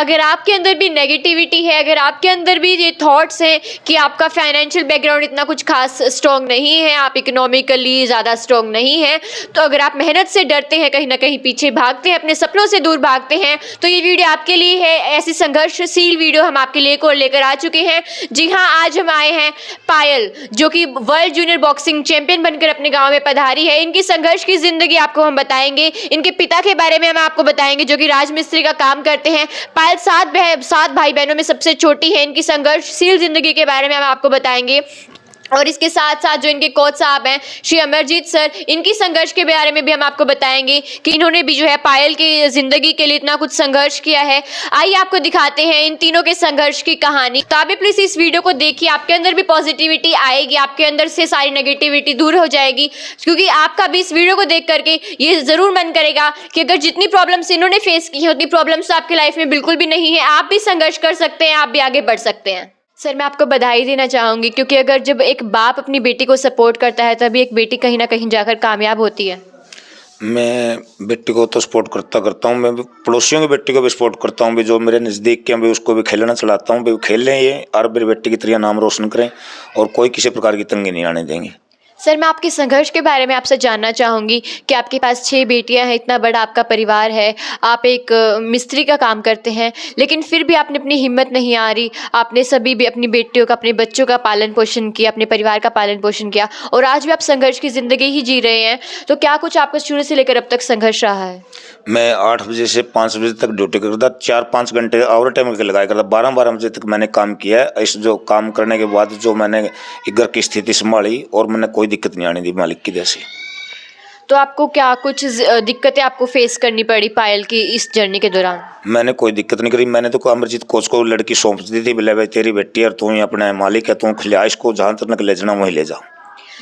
अगर आपके अंदर भी नेगेटिविटी है, अगर आपके अंदर भी ये थॉट्स हैं कि आपका फाइनेंशियल बैकग्राउंड इतना कुछ खास स्ट्रॉन्ग नहीं है, आप इकोनॉमिकली ज़्यादा स्ट्रॉन्ग नहीं हैं, तो अगर आप मेहनत से डरते हैं, कहीं ना कहीं पीछे भागते हैं, अपने सपनों से दूर भागते हैं, तो ये वीडियो आपके लिए है। ऐसी संघर्षशील वीडियो हम आपके लिए लेकर आ चुके हैं। जी हाँ, आज हम आए हैं पायल, जो कि वर्ल्ड जूनियर बॉक्सिंग चैंपियन बनकर अपने गांव में पधारी है। इनकी संघर्ष की जिंदगी आपको हम बताएंगे, इनके पिता के बारे में हम आपको बताएंगे जो कि राजमिस्त्री का काम करते हैं। पायल सात भाई बहनों में सबसे छोटी है। इनकी संघर्षशील जिंदगी के बारे में हम आपको बताएंगे, और इसके साथ साथ जो इनके कोच साहब हैं श्री अमरजीत सर, इनकी संघर्ष के बारे में भी हम आपको बताएंगे कि इन्होंने भी जो है पायल की जिंदगी के लिए इतना कुछ संघर्ष किया है। आइए आपको दिखाते हैं इन तीनों के संघर्ष की कहानी। तो आप भी प्लीज इस वीडियो को देखिए, आपके अंदर भी पॉजिटिविटी आएगी, आपके अंदर से सारी नेगेटिविटी दूर हो जाएगी, क्योंकि आपका भी इस वीडियो को देख करके ये जरूर मन करेगा कि अगर जितनी प्रॉब्लम्स इन्होंने फेस की है उतनी प्रॉब्लम्स तो आपकी लाइफ में बिल्कुल भी नहीं है। आप भी संघर्ष कर सकते हैं, आप भी आगे बढ़ सकते हैं। सर, मैं आपको बधाई देना चाहूँगी, क्योंकि अगर जब एक बाप अपनी बेटी को सपोर्ट करता है तभी एक बेटी कहीं ना कहीं जाकर कामयाब होती है। मैं बेटी को तो सपोर्ट करता हूँ, मैं पड़ोसियों की बेटी को भी सपोर्ट करता हूँ, भी जो मेरे नज़दीक के हैं भी उसको भी खेलना चलाता हूँ, भी खेल लें ये और मेरी बेटी की तरह नाम रोशन करें और कोई किसी प्रकार की तंगी नहीं आने देंगे। सर, मैं आपके संघर्ष के बारे में आपसे जानना चाहूँगी कि आपके पास 6 बेटियां हैं, इतना बड़ा आपका परिवार है, आप एक मिस्त्री का काम करते हैं, लेकिन फिर भी आपने अपनी हिम्मत नहीं आ रही, आपने सभी भी अपनी बेटियों का, अपने बच्चों का पालन पोषण किया, अपने परिवार का पालन पोषण किया, और आज भी आप संघर्ष की ज़िंदगी ही जी रहे हैं। तो क्या कुछ आपका शुरू से लेकर अब तक संघर्ष रहा है? मैं 8 बजे से 5 बजे तक ड्यूटी करता, 4-5 घंटे ओवर टाइम के लगाया करता, 12-12 बजे तक मैंने काम किया है। इस जो काम करने के बाद जो मैंने घर की स्थिति संभाली और मैंने कोई दिक्कत नहीं आने दी मालिक की वजह से। तो आपको क्या कुछ दिक्कतें आपको फेस करनी पड़ी पायल की इस जर्नी के दौरान? मैंने कोई दिक्कत नहीं करी, मैंने तो अमरजीत कोच को लड़की सौंप दी थी, बोले भाई तेरी बेटी है, तू ही अपना मालिक है, तू खिला इसको, जहाँ तक ले जाना वहीं ले जा।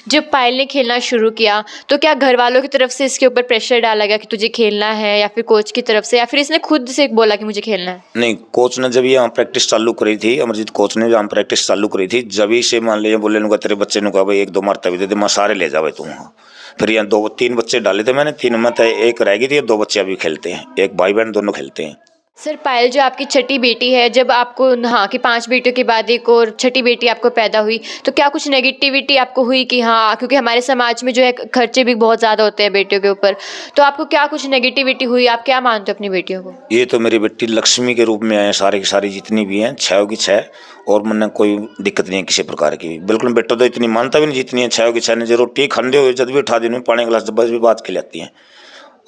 जब पायल ने खेलना शुरू किया तो क्या घर वालों की तरफ से इसके ऊपर प्रेशर डाला गया कि तुझे खेलना है, या फिर कोच की तरफ से, या फिर इसने खुद से बोला कि मुझे खेलना है? नहीं, कोच ने जब यहाँ प्रैक्टिस चालू करी थी, अमरजीत कोच ने जहाँ प्रैक्टिस चालू करी थी, जब से मान लिया बोले नुका तेरे बच्चे ने कहा भाई 1-2 मारता भी दे दे, मैं सारे ले जावे तू वहाँ। फिर यहाँ 2-3 बच्चे डाले थे मैंने, 3 में एक रह गई थी, 2 बच्चे अभी खेलते हैं, एक भाई बहन दोनों खेलते हैं। सर, पायल जो आपकी छठी बेटी है, जब आपको हाँ कि 5 बेटियों के बाद एक और छठी बेटी आपको पैदा हुई, तो क्या कुछ नेगेटिविटी आपको हुई कि हाँ, क्योंकि हमारे समाज में जो है खर्चे भी बहुत ज़्यादा होते हैं बेटियों के ऊपर, तो आपको क्या कुछ नेगेटिविटी हुई? आप क्या मानते हो अपनी बेटियों को? ये तो मेरी बेटी लक्ष्मी के रूप में आए, सारे की सारी जितनी भी हैं 6 की 6, और मैंने कोई दिक्कत नहीं है किसी प्रकार की। बिल्कुल बेटा तो इतनी मानता भी नहीं, जितनी है 6 की 6 ने जो रोटी खाने हो जब भी उठा दिन में पानी गिलास बस भी बात खिलाती हैं,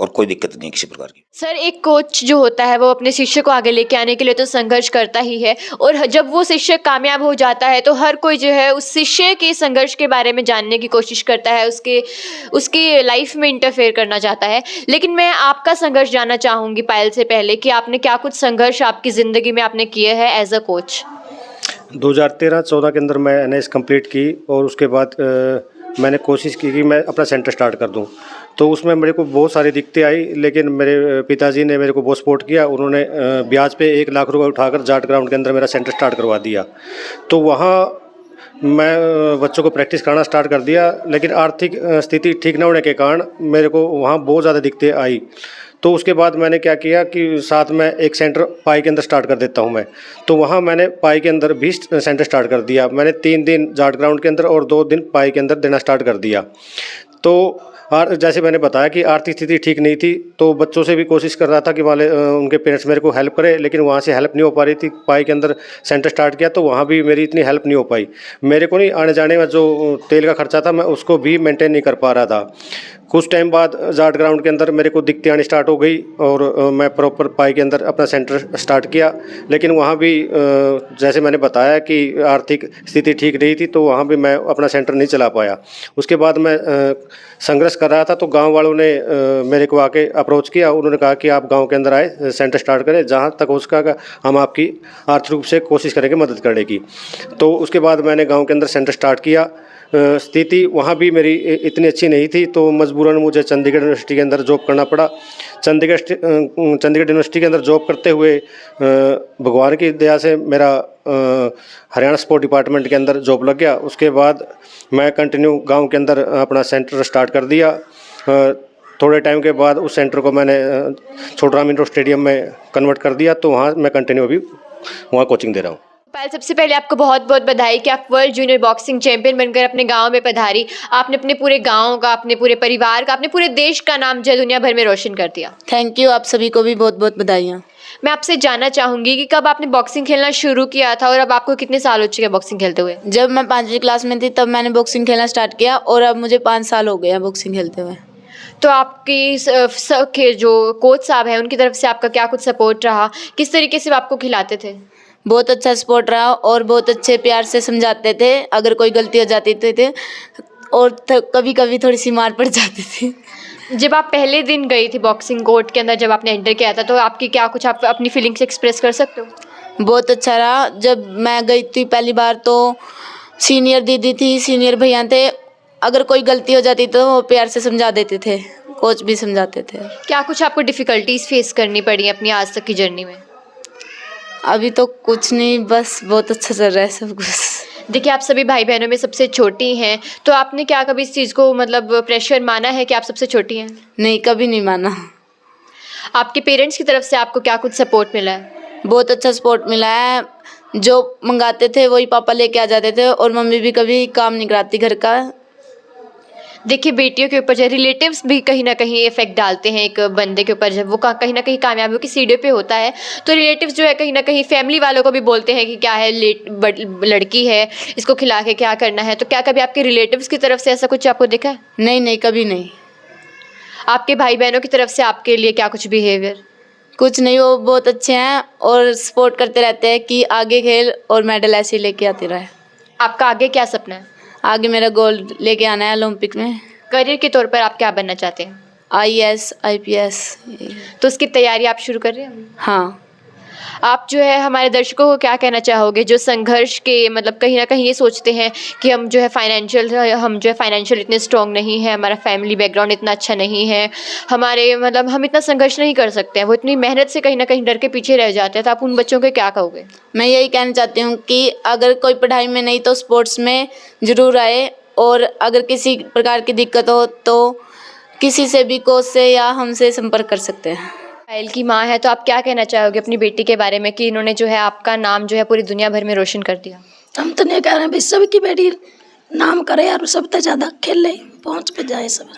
और कोई दिक्कत नहीं किसी प्रकार की। सर, एक कोच जो होता है वो अपने शिष्य को आगे लेके आने के लिए तो संघर्ष करता ही है, और जब वो शिष्य कामयाब हो जाता है तो हर कोई जो है उस शिष्य के संघर्ष के बारे में जानने की कोशिश करता है, उसकी लाइफ में इंटरफेयर करना चाहता है। लेकिन मैं आपका संघर्ष जानना चाहूँगी पायल से पहले कि आपने क्या कुछ संघर्ष आपकी ज़िंदगी में आपने किए हैं एज अ कोच? 2013-14 के अंदर मैं NIS कंप्लीट की, और उसके बाद मैंने कोशिश की कि मैं अपना सेंटर स्टार्ट कर दूं। तो उसमें मेरे को बहुत सारी दिक्कतें आई, लेकिन मेरे पिताजी ने मेरे को बहुत सपोर्ट किया। उन्होंने ब्याज पे 1 लाख रुपए उठाकर जाट ग्राउंड के अंदर मेरा सेंटर स्टार्ट करवा दिया। तो वहाँ मैं बच्चों को प्रैक्टिस कराना स्टार्ट कर दिया, लेकिन आर्थिक स्थिति ठीक न होने के कारण मेरे को वहाँ बहुत ज़्यादा दिक्कतें आई। तो उसके बाद मैंने क्या किया कि साथ में एक सेंटर पाई के अंदर स्टार्ट कर देता हूं मैं। तो वहां मैंने पाई के अंदर भी सेंटर स्टार्ट कर दिया। मैंने 3 दिन जाट ग्राउंड के अंदर और 2 दिन पाई के अंदर देना स्टार्ट कर दिया। तो और जैसे मैंने बताया कि आर्थिक स्थिति ठीक नहीं थी, तो बच्चों से भी कोशिश कर रहा था कि वाले उनके पेरेंट्स मेरे को हेल्प करें, लेकिन वहाँ से हेल्प नहीं हो पा रही थी। पाई के अंदर सेंटर स्टार्ट किया तो वहाँ भी मेरी इतनी हेल्प नहीं हो पाई। मेरे को नहीं आने जाने में जो तेल का खर्चा था मैं उसको भी मेंटेन नहीं कर पा रहा था। कुछ टाइम बाद जाट ग्राउंड के अंदर मेरे को दिक्कतें आनी स्टार्ट हो गई, और मैं प्रॉपर पाई के अंदर अपना सेंटर स्टार्ट किया, लेकिन वहाँ भी जैसे मैंने बताया कि आर्थिक स्थिति ठीक नहीं थी, तो वहाँ भी मैं अपना सेंटर नहीं चला पाया। उसके बाद मैं संघर्ष कर रहा था, तो गांव वालों ने मेरे को आके अप्रोच किया। उन्होंने कहा कि आप गांव के अंदर आए, सेंटर स्टार्ट करें, जहाँ तक उसका हम आपकी आर्थिक रूप से कोशिश करेंगे मदद करने की। तो उसके बाद मैंने गाँव के अंदर सेंटर स्टार्ट किया। स्थिति वहाँ भी मेरी इतनी अच्छी नहीं थी, तो मजबूरन मुझे चंडीगढ़ यूनिवर्सिटी के अंदर जॉब करना पड़ा। चंडीगढ़ यूनिवर्सिटी के अंदर जॉब करते हुए भगवान की दया से मेरा हरियाणा स्पोर्ट डिपार्टमेंट के अंदर जॉब लग गया। उसके बाद मैं कंटिन्यू गांव के अंदर अपना सेंटर स्टार्ट कर दिया। थोड़े टाइम के बाद उस सेंटर को मैंने छोटा इंडोर स्टेडियम में कन्वर्ट कर दिया, तो वहाँ मैं कंटिन्यू अभी वहाँ कोचिंग दे रहा हूँ। पायल, सबसे पहले आपको बहुत बहुत बधाई कि आप वर्ल्ड जूनियर बॉक्सिंग चैंपियन बनकर अपने गांव में पधारी। आपने अपने पूरे गांव का, अपने पूरे परिवार का, अपने पूरे देश का नाम जो है दुनिया भर में रोशन कर दिया। थैंक यू, आप सभी को भी बहुत बहुत बधाइयाँ। मैं आपसे जानना चाहूंगी कि कब आपने बॉक्सिंग खेलना शुरू किया था और अब आपको कितने साल हो चुके हैं बॉक्सिंग खेलते हुए? जब मैं 5वीं क्लास में थी तब मैंने बॉक्सिंग खेलना स्टार्ट किया और अब मुझे 5 साल हो गए हैं बॉक्सिंग खेलते हुए। तो आपकी के जो कोच साहब हैं उनकी तरफ से आपका क्या कुछ सपोर्ट रहा? किस तरीके से वो आपको खिलाते थे? बहुत अच्छा सपोर्ट रहा और बहुत अच्छे प्यार से समझाते थे, अगर कोई गलती हो जाती थी और कभी कभी थोड़ी सी मार पड़ जाती थी। जब आप पहले दिन गई थी बॉक्सिंग कोर्ट के अंदर, जब आपने एंटर किया था, तो आपकी क्या कुछ आप अपनी फीलिंग्स एक्सप्रेस कर सकते हो? बहुत अच्छा रहा। जब मैं गई थी पहली बार तो सीनियर दीदी थी, सीनियर भैया थे, अगर कोई गलती हो जाती तो वो प्यार से समझा देते थे, कोच भी समझाते थे। क्या कुछ आपको डिफ़िकल्टीज फेस करनी पड़ी अपनी आज तक की जर्नी में? अभी तो कुछ नहीं, बस बहुत अच्छा चल रहा है सब कुछ। देखिए, आप सभी भाई बहनों में सबसे छोटी हैं, तो आपने क्या कभी इस चीज़ को मतलब प्रेशर माना है कि आप सबसे छोटी हैं? नहीं, कभी नहीं माना। आपके पेरेंट्स की तरफ से आपको क्या कुछ सपोर्ट मिला है? बहुत अच्छा सपोर्ट मिला है, जो मंगाते थे वही पापा लेके आ जाते थे और मम्मी भी कभी काम नहीं कराती घर का। देखिए, बेटियों के ऊपर जो रिलेटिव्स भी कहीं ना कहीं इफेक्ट डालते हैं एक बंदे के ऊपर, जब वो कहीं ना कहीं कामयाबियों की सीढ़ियों पे होता है तो रिलेटिव्स जो है कहीं ना कहीं फैमिली वालों को भी बोलते हैं कि क्या है, लड़की है, इसको खिला के क्या करना है। तो क्या कभी आपके रिलेटिव्स की तरफ से ऐसा कुछ आपको दिखा है? नहीं नहीं, कभी नहीं। आपके भाई बहनों की तरफ से आपके लिए क्या कुछ बिहेवियर? कुछ नहीं, वो बहुत अच्छे हैं और सपोर्ट करते रहते हैं कि आगे खेल और मेडल ऐसे ही लेके आते रहे। आपका आगे क्या सपना है? आगे मेरा गोल्ड लेके आना है ओलंपिक में। करियर के तौर पर आप क्या बनना चाहते हैं? IAS IPS। तो उसकी तैयारी आप शुरू कर रहे हैं? हाँ। आप जो है हमारे दर्शकों को क्या कहना चाहोगे जो संघर्ष के मतलब कहीं ना कहीं ये सोचते हैं कि हम जो है फाइनेंशियल इतने स्ट्रॉन्ग नहीं है, हमारा फैमिली बैकग्राउंड इतना अच्छा नहीं है, हमारे मतलब हम इतना संघर्ष नहीं कर सकते हैं, वो इतनी मेहनत से कहीं ना कहीं डर के पीछे रह जाते हैं, तो आप उन बच्चों को क्या कहोगे? मैं यही कहना चाहती हूँ कि अगर कोई पढ़ाई में नहीं तो स्पोर्ट्स में ज़रूर आए, और अगर किसी प्रकार की दिक्कत हो तो किसी से भी कोच से या हमसे संपर्क कर सकते हैं। पायल की माँ है, तो आप क्या कहना चाहोगे अपनी बेटी के बारे में कि इन्होंने जो है आपका नाम जो है पूरी दुनिया भर में रोशन कर दिया? हम तो नहीं कह रहे हैं भाई सबकी बेटी नाम करे और सब तो ज़्यादा खेले, पहुँच पे जाए सब।